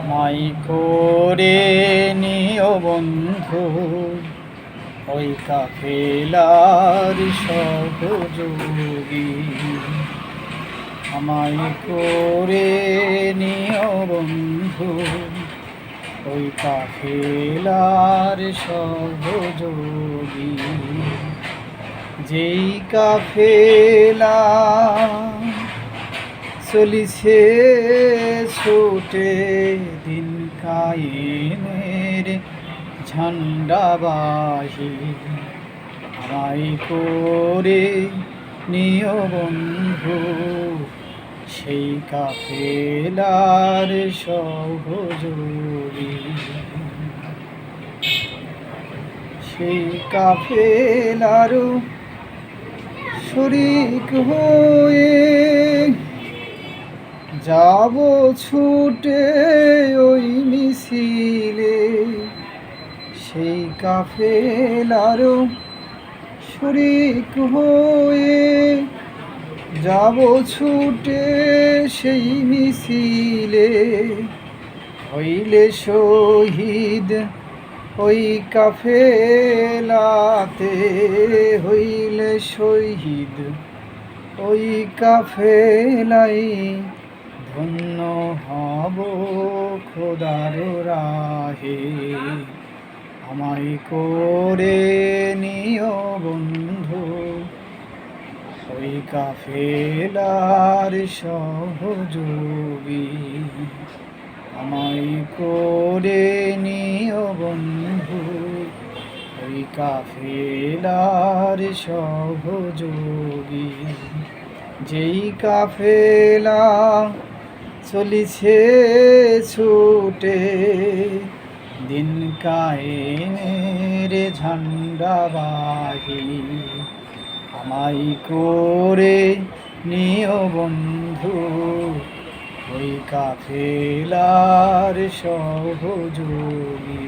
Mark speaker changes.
Speaker 1: মাই করে নিও বন্ধু ওই কাফেলার সহযোগী। আমায় করে নিও বন্ধু ওই কাফেলার সহযোগী। যেই কাফেলা চলিছে ছুটে দিন কায়েমের ঝান্ডাবাহী। আমায় করে নিও বন্ধু সেই কাফেলার সহযোগী। সেই কাফেলার শরীক হয়ে যাব ছুটে ওই মিছিলে। সেই কাফেলার শরীক হয়ে যাব ছুটে সেই মিছিলে। হইলে শহীদ ওই কাফেলাতে, হইলে শহীদ ওই কাফেলাই ধন্য হব খোদার রাহে। আমায় করে নিও বন্ধু ওই কাফেলার সহযোগী। আমায় করে নিও বন্ধু ওই কাফেলার সহযোগী। যেই কাফেলা চলিছে ছুটে দিন কায়েমের ঝান্ডাবাহী। আমায় করে নিও বন্ধু ওই কাফেলার সহযোগী।